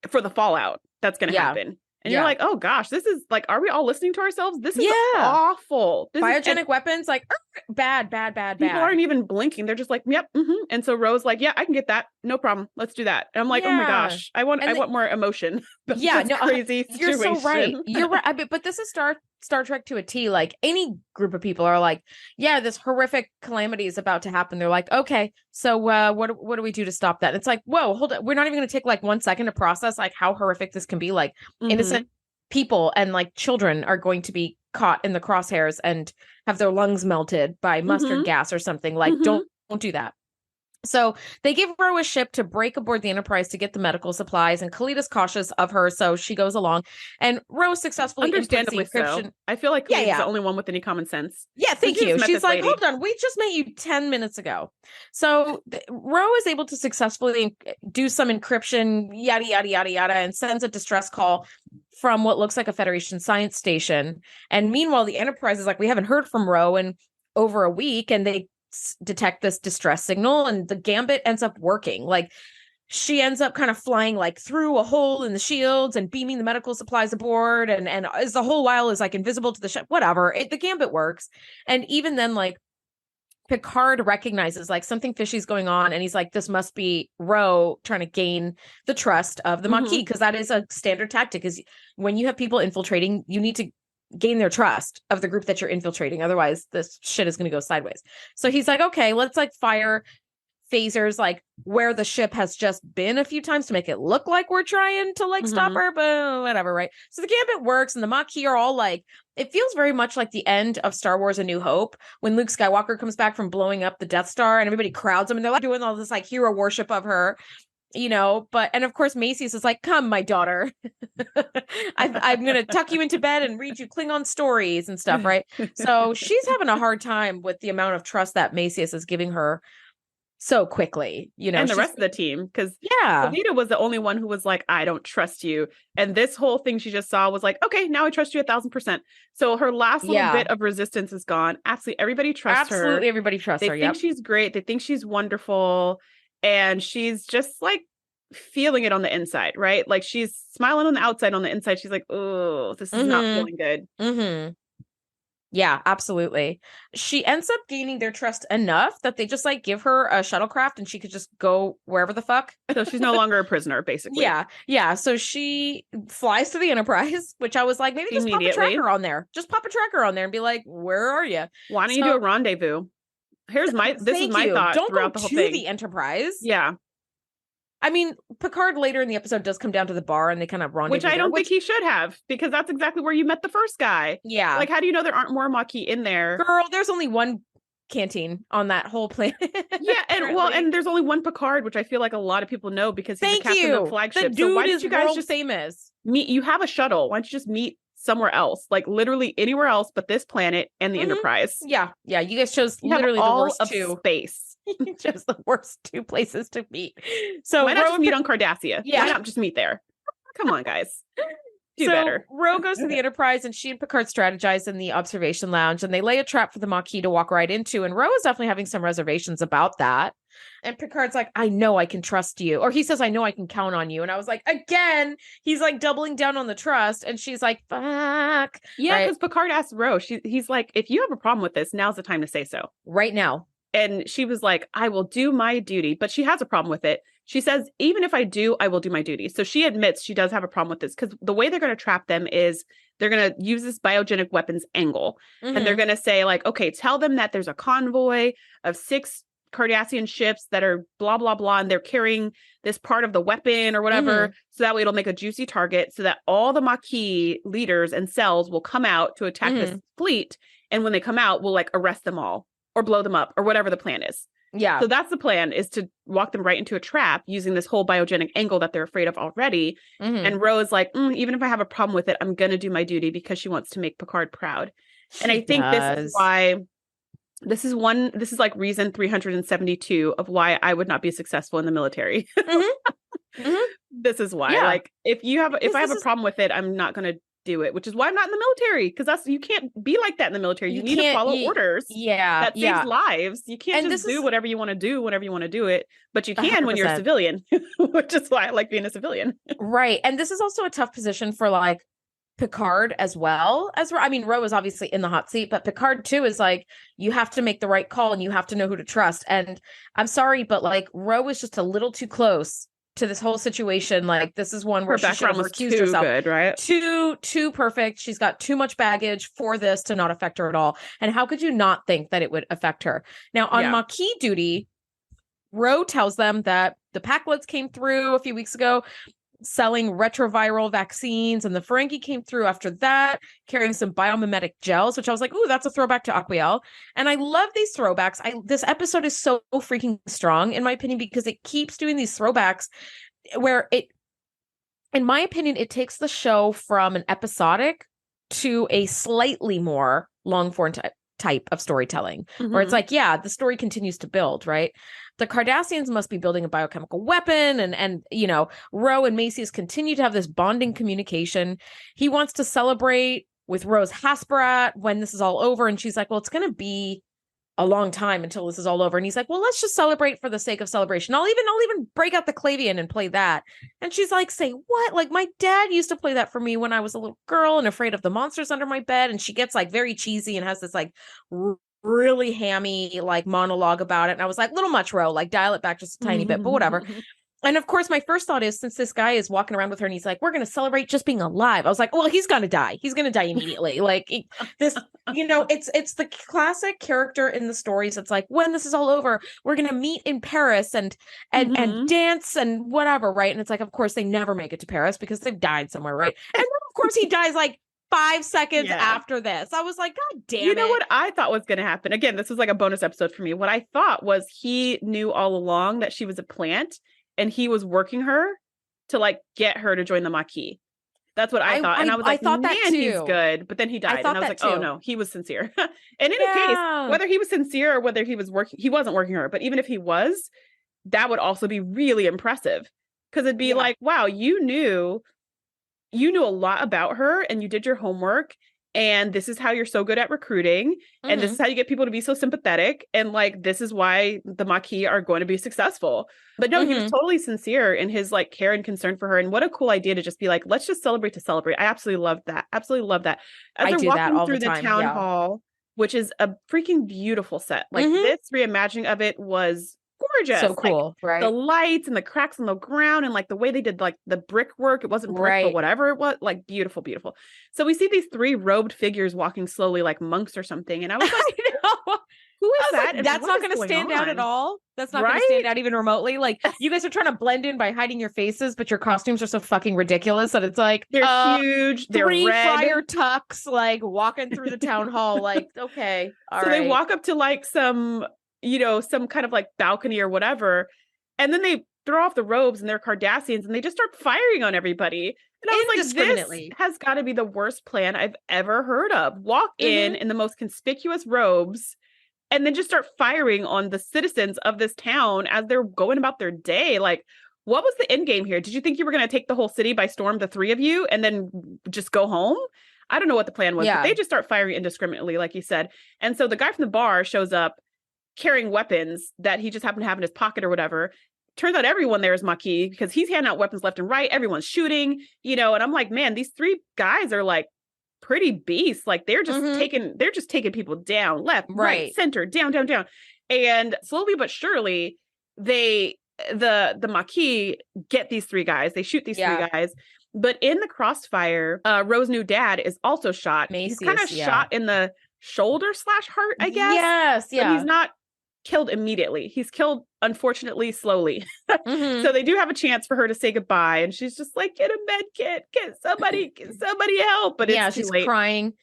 for the fallout that's going to happen. And you're like, oh gosh, this is like, are we all listening to ourselves? This is awful. Biogenic weapons, like bad. People aren't even blinking. They're just like, yep. And so Ro's like, yeah, I can get that. No problem. Let's do that. And I'm like, oh my gosh, I want more emotion. Crazy situation. You're so right. You're right. But this is Star Trek to a T. Like any group of people are like, yeah, this horrific calamity is about to happen. They're like, okay, so what do we do to stop that? And it's like, whoa, hold it. We're not even going to take like 1 second to process like how horrific this can be. Like innocent people and like children are going to be caught in the crosshairs and have their lungs melted by mustard gas or something. Like, don't do that. So they give Ro a ship to break aboard the Enterprise to get the medical supplies, and Kalita's cautious of her, so she goes along. And Ro successfully inputs the Understandably encryption. so. I feel like Kalita's the only one with any common sense. Yeah, thank She you. just met She's this like, lady. hold on, we just met you 10 minutes ago. So Ro is able to successfully do some encryption, yada, yada, yada, yada, and sends a distress call from what looks like a Federation science station. And meanwhile, the Enterprise is like, we haven't heard from Ro in over a week, and they detect this distress signal, and the Gambit ends up working. Like, she ends up kind of flying like through a hole in the shields and beaming the medical supplies aboard, and as the whole while is like invisible to the ship. Whatever, the Gambit works. And even then, like, Picard recognizes like something fishy's going on, and he's like, this must be Ro trying to gain the trust of the Maqui, because that is a standard tactic. Is when you have people infiltrating, you need to gain their trust of the group that you're infiltrating. Otherwise, this shit is going to go sideways. So he's like, okay, let's like fire phasers like where the ship has just been a few times to make it look like we're trying to like stop her, but whatever, right? So the Gambit works, and the Maqui are all like, it feels very much like the end of Star Wars A New Hope when Luke Skywalker comes back from blowing up the Death Star, and everybody crowds him, and they're like doing all this like hero worship of her, you know. But and of course Macy's is like, come my daughter, I'm gonna tuck you into bed and read you Klingon stories and stuff, right? So she's having a hard time with the amount of trust that Macy's is giving her so quickly, you know, and the rest of the team, because yeah, Kalita was the only one who was like, I don't trust you, and this whole thing she just saw was like, okay, now I trust you 1,000%. So her last little bit of resistance is gone. Absolutely everybody trusts her. Absolutely everybody trusts her. They think she's great. They think she's wonderful, and she's just like feeling it on the inside, right? Like she's smiling on the outside, on the inside she's like, oh, this is not feeling good. Yeah, absolutely. She ends up gaining their trust enough that they just like give her a shuttlecraft, and she could just go wherever the fuck. So she's no longer a prisoner, basically. Yeah. So she flies to the Enterprise, which I was like, maybe just pop a tracker on there. Just pop a tracker on there and be like, where are you? Why don't you do a rendezvous? This is my thought. Don't throughout go the whole to thing. the Enterprise. Yeah. I mean, Picard later in the episode does come down to the bar, and they kind of rendezvous. Which I don't think he should have, because that's exactly where you met the first guy. Yeah. Like, how do you know there aren't more Maqui in there? Girl, there's only one canteen on that whole planet. Yeah, and there's only one Picard, which I feel like a lot of people know because he's the captain of the flagship. The dude so why is did you guys just famous? Meet? You have a shuttle. Why don't you just meet somewhere else? Like literally anywhere else but this planet and the Enterprise. Yeah. You guys chose literally the worst two. Space. Just the worst two places to meet. So why not just meet on Cardassia? Yeah. Why not just meet there? Come on, guys. Do better. Ro goes to the Enterprise, and she and Picard strategize in the observation lounge, and they lay a trap for the Maqui to walk right into. And Ro is definitely having some reservations about that. And Picard's like, I know I can trust you. Or he says, I know I can count on you. And I was like, again, he's like doubling down on the trust. And she's like, fuck. Yeah, because Picard asked Ro, he's like, if you have a problem with this, now's the time to say so. Right now. And she was like, I will do my duty. But she has a problem with it. She says, even if I do, I will do my duty. So she admits she does have a problem with this, because the way they're going to trap them is they're going to use this biogenic weapons angle. And they're going to say like, okay, tell them that there's a convoy of 6 Cardassian ships that are blah, blah, blah. And they're carrying this part of the weapon or whatever. So that way it'll make a juicy target so that all the Maqui leaders and cells will come out to attack this fleet. And when they come out, we'll like arrest them all or blow them up or whatever the plan is. Yeah. So that's the plan, is to walk them right into a trap using this whole biogenic angle that they're afraid of already. And Ro is like, even if I have a problem with it, I'm going to do my duty, because she wants to make Picard proud. And I think this is why this is like reason 372 of why I would not be successful in the military. This is why, like, if I have a problem with it, I'm not going to do it, which is why I'm not in the military, because you can't be like that in the military. You need to follow orders. That saves lives. You can't just do whatever you want to do whenever you want to do it, but you can 100%. When you're a civilian, which is why I like being a civilian. Right. And this is also a tough position for like Picard as well as I mean, Ro is obviously in the hot seat, but Picard too is like, you have to make the right call and you have to know who to trust. And I'm sorry, but like Ro is just a little too close to this whole situation. Like, this is one where she should have recused herself. Good, right? Too perfect. She's got too much baggage for this to not affect her at all. And how could you not think that it would affect her? Now, on Maqui duty, Ro tells them that the Packlets came through a few weeks ago. selling retroviral vaccines, and the Ferengi came through after that, carrying some biomimetic gels, which I was like, ooh, that's a throwback to Aquiel. And I love these throwbacks. This episode is so freaking strong, in my opinion, because it keeps doing these throwbacks where it, in my opinion, it takes the show from an episodic to a slightly more long form type of storytelling, where it's like, yeah, the story continues to build, right? The Cardassians must be building a biochemical weapon, and you know, Ro and Macius continue to have this bonding communication. He wants to celebrate with Rose Hasperat when this is all over, and she's like, well, it's going to be a long time until this is all over. And he's like, well, let's just celebrate for the sake of celebration. I'll even break out the clavian and play that. And she's like, say what? Like, my dad used to play that for me when I was a little girl and afraid of the monsters under my bed. And she gets like very cheesy and has this like really hammy like monologue about it. And I was like, little much, Ro, like dial it back just a tiny bit, but whatever. And of course, my first thought is, since this guy is walking around with her and he's like, we're going to celebrate just being alive. I was like, well, he's going to die. He's going to die immediately. Like this, you know, it's the classic character in the stories. It's like, when this is all over, we're going to meet in Paris and dance and whatever. Right. And it's like, of course, they never make it to Paris because they've died somewhere. Right. And then, of course, he dies like 5 seconds after this. I was like, God damn it. You know what I thought was going to happen? Again, this was like a bonus episode for me. What I thought was he knew all along that she was a plant, and he was working her to like get her to join the Maqui. That's what I thought. And I was like, man, he's good. But then he died. And I was like, oh no, he was sincere. And in any case, whether he was sincere or whether he was working, he wasn't working her. But even if he was, that would also be really impressive. Because it'd be like, wow, you knew a lot about her and you did your homework. And this is how you're so good at recruiting. And this is how you get people to be so sympathetic. And like, this is why the Maqui are going to be successful. But no, he was totally sincere in his like care and concern for her. And what a cool idea to just be like, let's just celebrate to celebrate. I absolutely love that. Absolutely love that. As they're walking through the town hall, which is a freaking beautiful set. Like this reimagining of it was gorgeous. So cool, like, right? The lights and the cracks in the ground and like the way they did like the brickwork. It wasn't brick, but whatever it was, like beautiful, beautiful. So we see these 3 robed figures walking slowly like monks or something. And I was like, who is that? Like, that's not going to stand out at all. That's not going to stand out even remotely. Like, you guys are trying to blend in by hiding your faces, but your costumes are so fucking ridiculous that it's like, they're huge. They're 3 red. friar tucks, like walking through the town hall. Like, okay. All right. They walk up to like some kind of like balcony or whatever. And then they throw off the robes and they're Cardassians and they just start firing on everybody. And I was like, this has got to be the worst plan I've ever heard of. Walk in the most conspicuous robes and then just start firing on the citizens of this town as they're going about their day. Like, what was the end game here? Did you think you were going to take the whole city by storm, the 3 of you, and then just go home? I don't know what the plan was, but they just start firing indiscriminately, like you said. And so the guy from the bar shows up carrying weapons that he just happened to have in his pocket or whatever. Turns out everyone there is Maqui because he's handing out weapons left and right. Everyone's shooting, and I'm like, man, these 3 guys are like pretty beasts. Like they're just taking people down, left, right, center, down. And slowly but surely the Maqui get these 3 guys. They shoot these 3 guys. But in the crossfire, Ro's new dad is also shot. He's kind of shot in the shoulder/heart, I guess. Yes, yeah. But he's not killed immediately. He's killed, unfortunately, slowly. So they do have a chance for her to say goodbye, and she's just like, "Get a med kit, get somebody help!" But it's she's too late. Crying.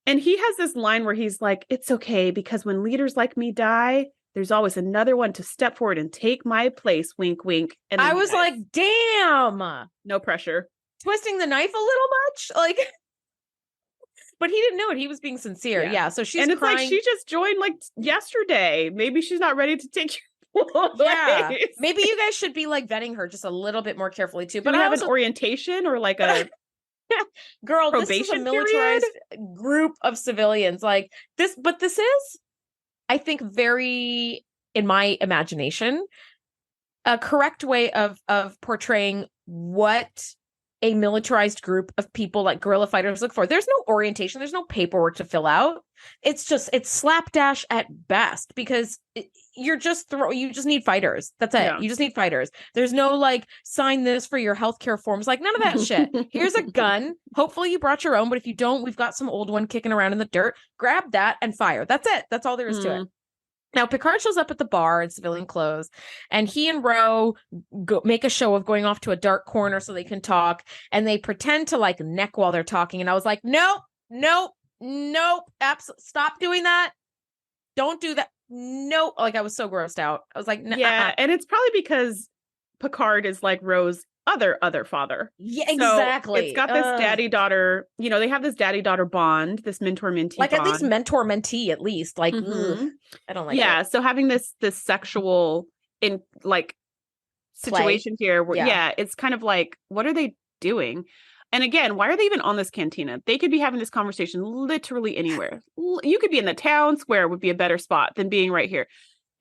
And he has this line where he's like, "It's okay because when leaders like me die, there's always another one to step forward and take my place." Wink, wink. And I was like, "Damn, no pressure." Twisting the knife a little much, like. But he didn't know it. He was being sincere. Yeah. So she's it's crying. Like she just joined like yesterday. Maybe she's not ready to take your place. Yeah. Maybe you guys should be like vetting her just a little bit more carefully too. But I have an orientation or like a girl, this is a militarized group of civilians like this. But this is, I think, very, in my imagination, a correct way of portraying what a militarized group of people like guerrilla fighters look for. There's no orientation. There's no paperwork to fill out. It's slapdash at best because you just need fighters. That's it. Yeah. You just need fighters. There's no like sign this for your healthcare forms. Like none of that shit. Here's a gun. Hopefully you brought your own, but if you don't, we've got some old one kicking around in the dirt. Grab that and fire. That's it. That's all there is to it. Now, Picard shows up at the bar in civilian clothes, and he and Ro make a show of going off to a dark corner so they can talk, and they pretend to like neck while they're talking. And I was like, nope, stop doing that. Don't do that. Nope. Like, I was so grossed out. I was like, nah. Yeah, and it's probably because Picard is like Ro's other father. Yeah, exactly. So it's got this daddy-daughter, they have this daddy-daughter bond, this mentor-mentee like bond. At least mentor-mentee, at least. Like, I don't like it. Yeah, so having this sexual in like situation here where it's kind of like, what are they doing? And again, why are they even on this cantina? They could be having this conversation literally anywhere. You could be in the town square would be a better spot than being right here.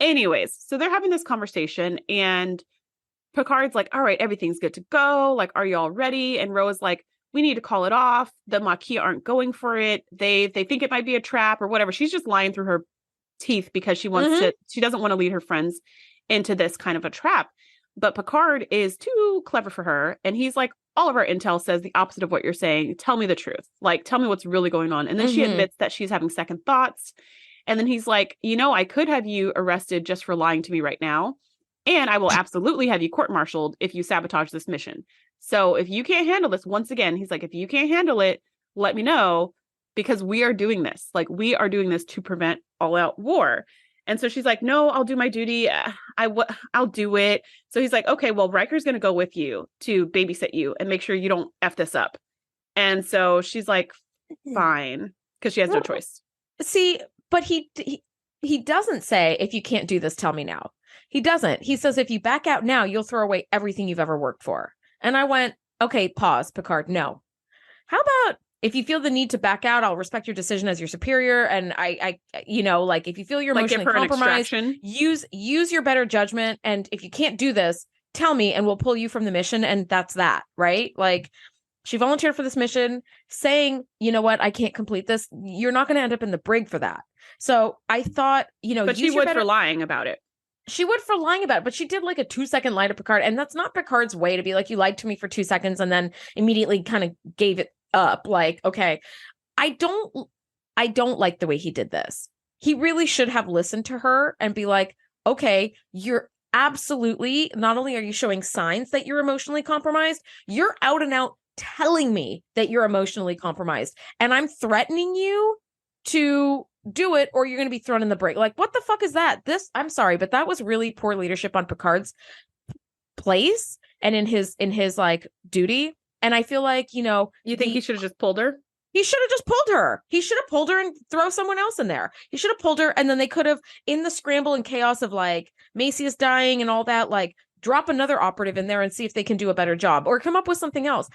Anyways, so they're having this conversation and Picard's like, all right, everything's good to go. Like, are you all ready? And Ro's like, we need to call it off. The Maqui aren't going for it. They think it might be a trap or whatever. She's just lying through her teeth because she wants she doesn't want to lead her friends into this kind of a trap. But Picard is too clever for her. And he's like, all of our intel says the opposite of what you're saying. Tell me the truth. Like, tell me what's really going on. And then she admits that she's having second thoughts. And then he's like, I could have you arrested just for lying to me right now. And I will absolutely have you court-martialed if you sabotage this mission. So if you can't handle this, once again, he's like, if you can't handle it, let me know, because we are doing this. Like, we are doing this to prevent all-out war. And so she's like, no, I'll do my duty. I'll do it. So he's like, okay, well, Riker's going to go with you to babysit you and make sure you don't F this up. And so she's like, fine, because she has no choice. See, but he doesn't say, if you can't do this, tell me now. He doesn't. He says, if you back out now, you'll throw away everything you've ever worked for. And I went, okay, pause, Picard. No. How about if you feel the need to back out, I'll respect your decision as your superior. And I like, if you feel you're emotionally compromised, use your better judgment. And if you can't do this, tell me and we'll pull you from the mission. And that's that, right? Like, she volunteered for this mission saying, you know what, I can't complete this. You're not going to end up in the brig for that. So I thought, but she would for lying about it. She would for lying about it, but she did like a 2-second lie to Picard. And that's not Picard's way to be like, you lied to me for 2 seconds and then immediately kind of gave it up. Like, okay, I don't like the way he did this. He really should have listened to her and be like, okay, you're absolutely, not only are you showing signs that you're emotionally compromised, you're out and out telling me that you're emotionally compromised. And I'm threatening you to do it or you're going to be thrown in the brig. Like, what the fuck is that? I'm sorry, but that was really poor leadership on Picard's place and in his like duty. And I feel like, you think he should have just pulled her? He should have just pulled her. He should have pulled her and throw someone else in there. He should have pulled her. And then they could have, in the scramble and chaos of like Macias dying and all that, like drop another operative in there and see if they can do a better job or come up with something else.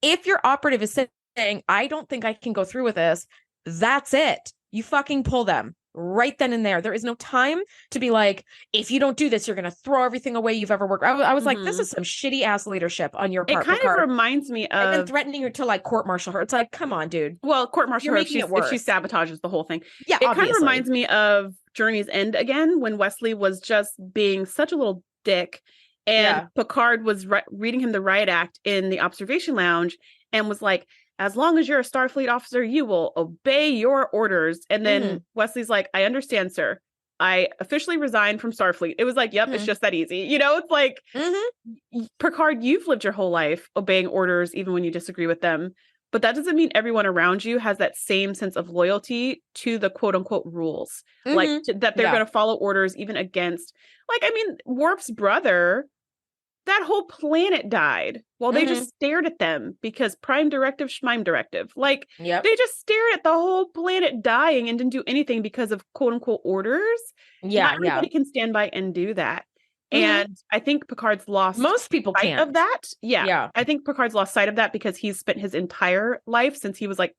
If your operative is saying, I don't think I can go through with this, that's it. You fucking pull them right then and there. There is no time to be like, if you don't do this, you're going to throw everything away you've ever worked. I was like, this is some shitty ass leadership on your part. It kind of reminds me of... And then threatening her to like court-martial her. It's like, come on, dude. Well, court-martial her if she sabotages the whole thing. Yeah, it kind of reminds me of Journey's End again, when Wesley was just being such a little dick. And Picard was reading him the riot act in the observation lounge and was like, as long as you're a Starfleet officer, you will obey your orders. And then Wesley's like, I understand, sir. I officially resigned from Starfleet. It was like, yep, it's just that easy. It's like, Picard, you've lived your whole life obeying orders, even when you disagree with them. But that doesn't mean everyone around you has that same sense of loyalty to the quote unquote rules, like that they're going to follow orders even against, like, I mean, Worf's brother, that whole planet died while they just stared at them because prime directive, schmime directive. Like, they just stared at the whole planet dying and didn't do anything because of quote unquote orders. Not everybody can stand by and do that. And I think Picard's lost most people sight of that. Yeah. I think Picard's lost sight of that because he's spent his entire life since he was like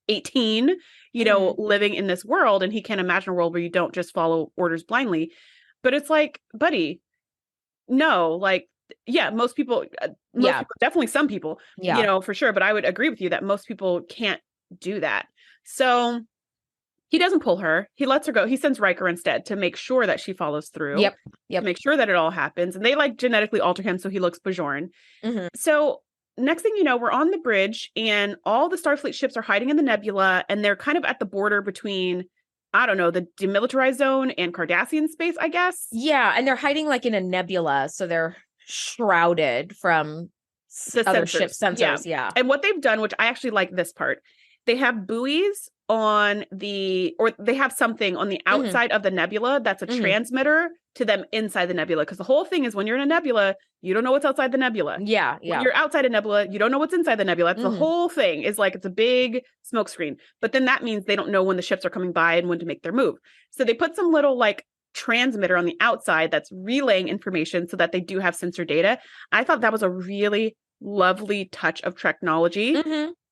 18, living in this world, and he can't imagine a world where you don't just follow orders blindly. But it's like, buddy, no, like, most people, definitely some people, for sure. But I would agree with you that most people can't do that. So he doesn't pull her. He lets her go. He sends Riker instead to make sure that she follows through. Yep. Make sure that it all happens. And they like genetically alter him so he looks Bajoran. So next thing you know, we're on the bridge and all the Starfleet ships are hiding in the nebula, and they're kind of at the border between I don't know, the demilitarized zone and Cardassian space, I guess. Yeah, and they're hiding like in a nebula, so they're shrouded from The other sensors. ship sensors. Yeah. And what they've done, which I actually like this part, they have buoys or they have something on the outside of the nebula that's a transmitter to them inside the nebula. Because the whole thing is when you're in a nebula, you don't know what's outside the nebula. Yeah. When you're outside a nebula, you don't know what's inside the nebula. That's the whole thing is like, it's a big smoke screen. But then that means they don't know when the ships are coming by and when to make their move. So they put some little like transmitter on the outside that's relaying information so that they do have sensor data. I thought that was a really lovely touch of technology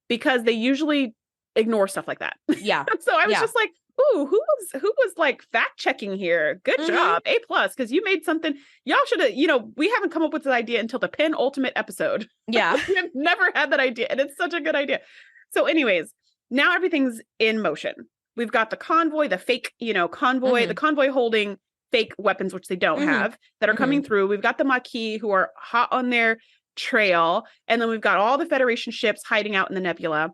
because they usually ignore stuff like that. Yeah. So I was just like, ooh, who was like fact checking here? Good job. A+, because you made something. Y'all should have, we haven't come up with this idea until the penultimate episode. Yeah. We have never had that idea. And it's such a good idea. So anyways, now everything's in motion. We've got the convoy, the fake, convoy, the convoy holding fake weapons, which they don't have, that are coming through. We've got the Maqui who are hot on their trail. And then we've got all the Federation ships hiding out in the nebula.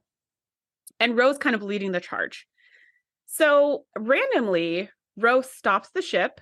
And Ro's kind of leading the charge. So randomly, Ro stops the ship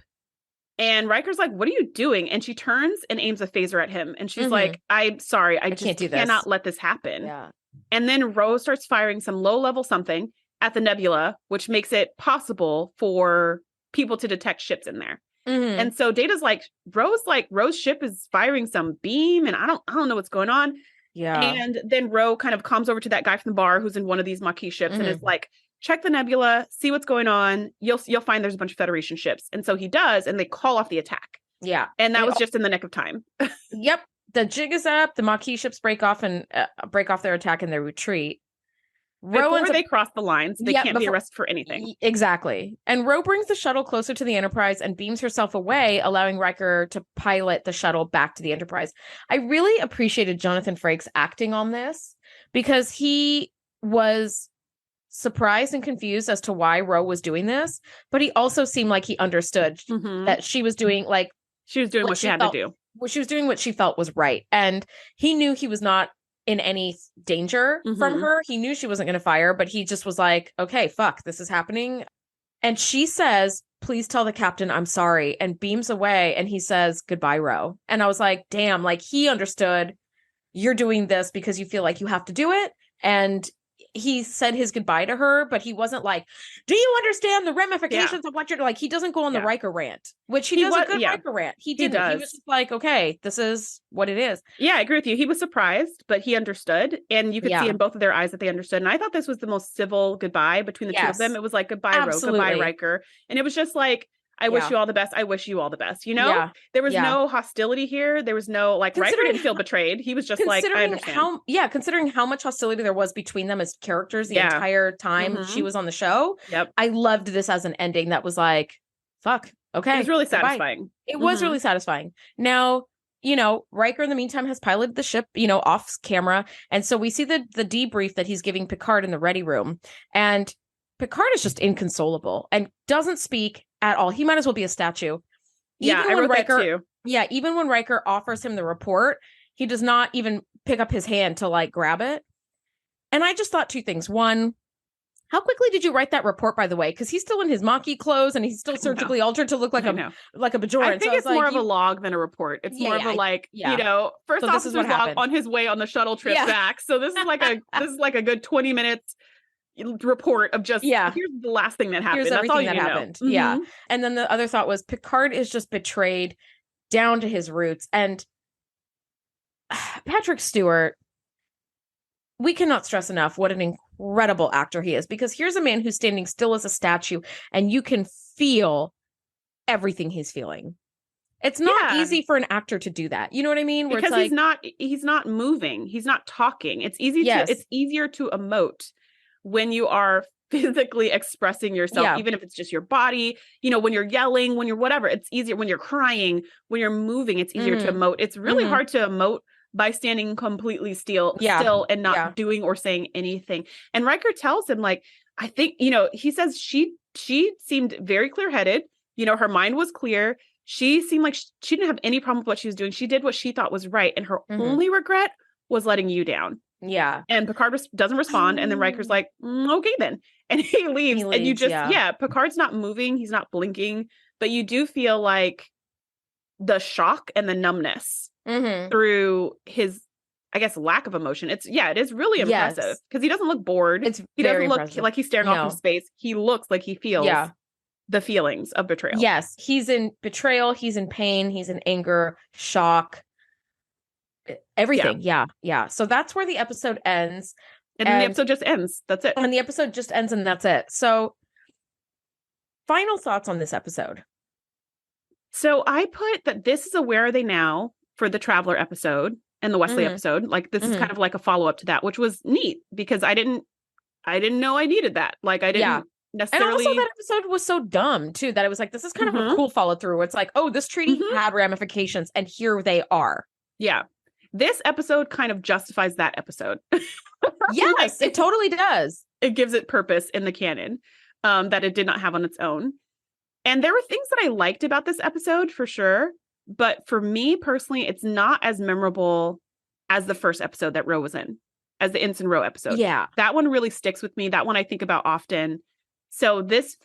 and Riker's like, what are you doing? And she turns and aims a phaser at him. And she's like, I'm sorry, I just cannot let this happen. Yeah. And then Ro starts firing some low-level something at the nebula, which makes it possible for people to detect ships in there. And so Data's like, Ro's ship is firing some beam and I don't know what's going on. Yeah. And then Ro kind of comes over to that guy from the bar who's in one of these Maqui ships and is like, check the nebula, see what's going on. You'll find there's a bunch of Federation ships. And so he does, and they call off the attack. Yeah. And that was just in the nick of time. Yep. The jig is up. The Maqui ships break off their attack and their retreat. Before they cross the lines, they can't be arrested for anything. Exactly. And Ro brings the shuttle closer to the Enterprise and beams herself away, allowing Riker to pilot the shuttle back to the Enterprise. I really appreciated Jonathan Frakes acting on this because he was surprised and confused as to why Ro was doing this, but he also seemed like he understood that she was doing what she had to do. Well, she was doing what she felt was right. And he knew he was not in any danger from her. He knew she wasn't going to fire, but he just was like, okay, fuck, this is happening. And she says, please tell the captain I'm sorry, and beams away. And he says, goodbye, Ro. And I was like, damn, like he understood you're doing this because you feel like you have to do it. And he said his goodbye to her, but he wasn't like, do you understand the ramifications of what you're like? He doesn't go on the Riker rant, which he does a good Riker rant. He didn't. He was just like, okay, this is what it is. Yeah, I agree with you. He was surprised, but he understood. And you could see in both of their eyes that they understood. And I thought this was the most civil goodbye between the two of them. It was like, goodbye, Ro, goodbye, Riker. And it was just like, I wish you all the best. I wish you all the best. There was no hostility here. There was no Riker didn't feel betrayed. He was just like, I understand. Considering how much hostility there was between them as characters the entire time she was on the show. Yep. I loved this as an ending that was like, fuck. Okay. It was really satisfying. It was really satisfying. Now, Riker in the meantime has piloted the ship, off camera. And so we see the debrief that he's giving Picard in the ready room. And Picard is just inconsolable and doesn't speak at all. He might as well be a statue. I wrote that too. Yeah, even when Riker offers him the report, he does not even pick up his hand to grab it. And I just thought two things. One, how quickly did you write that report, by the way? Because he's still in his Maqui clothes and he's still surgically altered to look like a Bajoran. I think it's more of a log than a report. It's more of a first officer's log on his way on the shuttle trip back. So this is like a good 20 minutes report of just here's the last thing that happened. Here's everything that happened. Yeah. And then the other thought was Picard is just betrayed down to his roots. And Patrick Stewart, we cannot stress enough what an incredible actor he is, because here's a man who's standing still as a statue and you can feel everything he's feeling. It's not easy for an actor to do that. You know what I mean? Where because he's not moving. He's not talking. It's easier to emote when you are physically expressing yourself, even if it's just your body, when you're yelling, when you're whatever, it's easier when you're crying, when you're moving, it's easier to emote. It's really hard to emote by standing completely still and not doing or saying anything. And Riker tells him, I think, he says she seemed very clear-headed. Her mind was clear. She seemed like she didn't have any problem with what she was doing. She did what she thought was right. And her only regret was letting you down. Yeah. And Picard doesn't respond. And then Riker's like, okay, then. And he leaves. And you just, Picard's not moving. He's not blinking. But you do feel like the shock and the numbness through his, I guess, lack of emotion. It is really impressive because he doesn't look bored. He doesn't look like he's staring off into space. He looks like he feels the feelings of betrayal. Yes. He's in betrayal. He's in pain. He's in anger, shock. Everything. Yeah. So that's where the episode ends. And then the episode just ends. That's it. And the episode just ends and that's it. So final thoughts on this episode. So I put that this is a Where Are They Now for the Traveler episode and the Wesley episode. Like this is kind of like a follow-up to that, which was neat because I didn't know I needed that. Like I didn't necessarily. And also that episode was so dumb too, that it was like, this is kind of a cool follow through. It's like, oh, this treaty had ramifications and here they are. Yeah. This episode kind of justifies that episode. Yes, it totally does. It gives it purpose in the canon that it did not have on its own. And there were things that I liked about this episode for sure. But for me personally, it's not as memorable as the first episode that Ro was in, as the Ensign Ro episode. Yeah. That one really sticks with me. That one I think about often. So this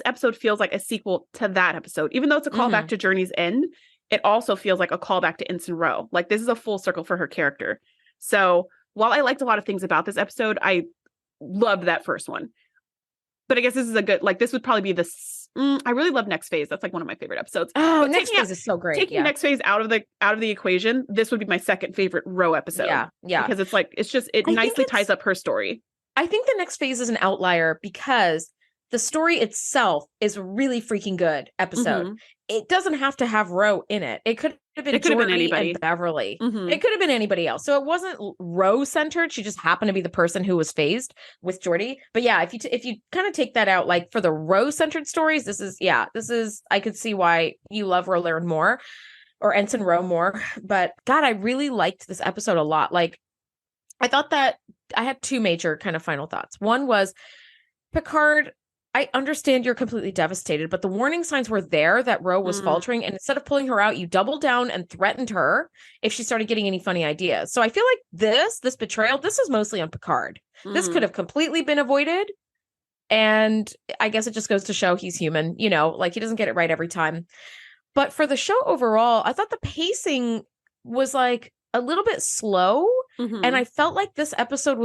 episode feels like a sequel to that episode. Even though it's a callback to Journey's End, it also feels like a callback to Ensign Ro. Like this is a full circle for her character. So while I liked a lot of things about this episode, I loved that first one. But I guess this is a good, like this would probably be I really love Next Phase. That's like one of my favorite episodes. Oh, Next Phase is so great. Taking Next Phase out of the equation, this would be my second favorite Ro episode. Yeah. Because it's like, it nicely ties up her story. I think the Next Phase is an outlier because the story itself is a really freaking good episode. It doesn't have to have Ro in it. It could have been Geordi and Beverly. It could have been anybody else. So it wasn't Ro centered. She just happened to be the person who was phased with Geordi. But yeah, if you kind of take that out, like for the Ro centered stories, this is I could see why you love Ro Laren more or Ensign Ro more. But God, I really liked this episode a lot. Like I thought that I had two major kind of final thoughts. One was Picard, I understand you're completely devastated, but the warning signs were there that Ro was faltering. And instead of pulling her out, you doubled down and threatened her if she started getting any funny ideas. So I feel like this betrayal, this is mostly on Picard. This could have completely been avoided. And I guess it just goes to show he's human, like he doesn't get it right every time. But for the show overall, I thought the pacing was like a little bit slow. And I felt like this episode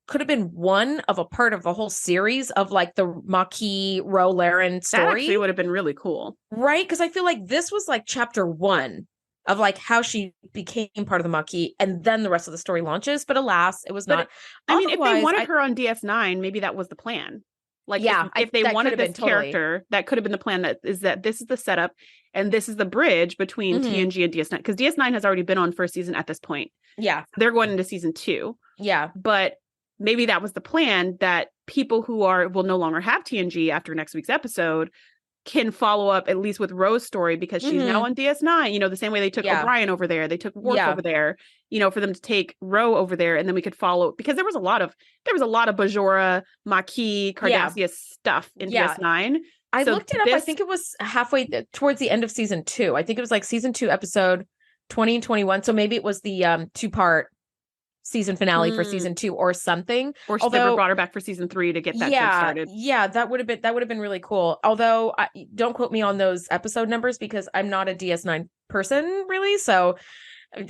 could have been one of a part of a whole series of like the Maqui Ro Laren story. That actually would have been really cool. Right? Because I feel like this was like chapter 1 of like how she became part of the Maqui and then the rest of the story launches. But alas, it was not. I mean, if they wanted her on DS9, maybe that was the plan. Like, if they wanted this character, that could have been the plan. That this is the setup and this is the bridge between TNG and DS9. Because DS9 has already been on first season at this point. Yeah. They're going into season 2. Yeah. But maybe that was the plan, that people who will no longer have TNG after next week's episode can follow up at least with Ro's story because she's now on DS9, the same way they took O'Brien over there. They took Worf over there, for them to take Ro over there. And then we could follow, because there was a lot of Bajora, Maqui, Cardassia stuff in DS9. I looked it up. I think it was halfway towards the end of season 2. I think it was like season 2 episode 20 and 21. So maybe it was the 2-part season finale for season 2 or something. Or she never brought her back for season 3 to get that started. Yeah, that would have been really cool. Although don't quote me on those episode numbers because I'm not a DS9 person really, so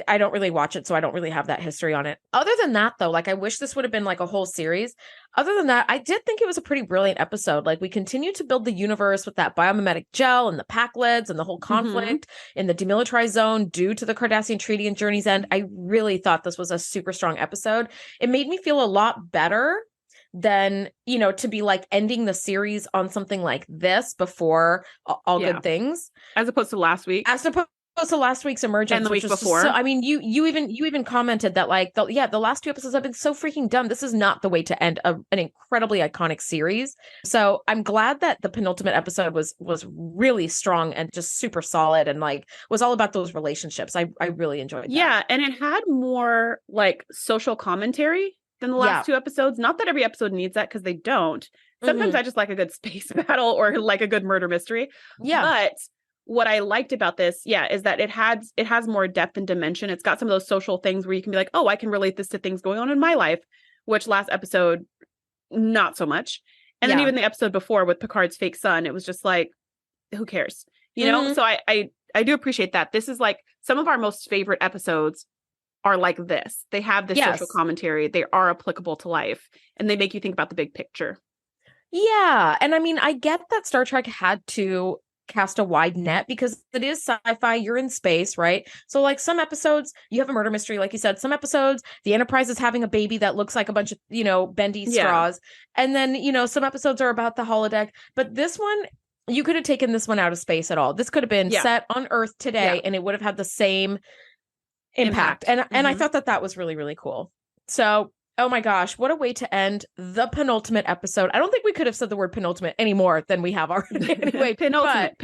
I don't really watch it, so I don't really have that history on it. Other than that, though, like I wish this would have been like a whole series. Other than that, I did think it was a pretty brilliant episode. Like we continue to build the universe with that biomimetic gel and the Pac-Leds and the whole conflict in the demilitarized zone due to the Cardassian Treaty and Journey's End. I really thought this was a super strong episode. It made me feel a lot better than, to be like ending the series on something like this before all good things. As opposed to last week. As opposed to last week's Emergence and the week before. So, I mean, you even commented that like the last 2 episodes have been so freaking dumb. This is not the way to end an incredibly iconic series. So I'm glad that the penultimate episode was really strong and just super solid and like was all about those relationships. I really enjoyed that. Yeah, and it had more like social commentary than the last 2 episodes. Not that every episode needs that, because they don't. Sometimes I just like a good space battle or like a good murder mystery. Yeah. But what I liked about this, is that it has more depth and dimension. It's got some of those social things where you can be like, oh, I can relate this to things going on in my life, which last episode, not so much. And then even the episode before with Picard's fake son, it was just like, who cares? You know? So I do appreciate that. This is like some of our most favorite episodes are like this. They have this social commentary. They are applicable to life, and they make you think about the big picture. Yeah. And I mean, I get that Star Trek had to cast a wide net because it is sci-fi, you're in space, right? So like some episodes you have a murder mystery, like you said. Some episodes the Enterprise is having a baby that looks like a bunch of, you know, bendy straws. And then, you know, some episodes are about the holodeck, but this one, you could have taken this one out of space at all. This could have been set on Earth today and it would have had the same impact. And I thought that was really, really cool. So oh my gosh, what a way to end the penultimate episode. I don't think we could have said the word penultimate any more than we have already. Anyway, penultimate.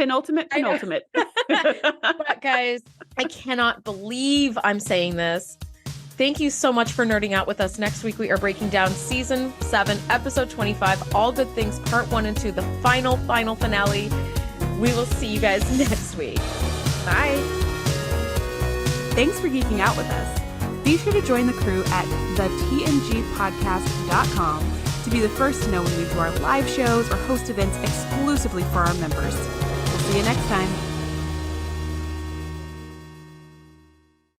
But guys, I cannot believe I'm saying this. Thank you so much for nerding out with us. Next week, we are breaking down season 7, episode 25, All Good Things, part 1 and 2, the final finale. We will see you guys next week. Bye. Thanks for geeking out with us. Be sure to join the crew at thetngpodcast.com to be the first to know when we do our live shows or host events exclusively for our members. We'll see you next time.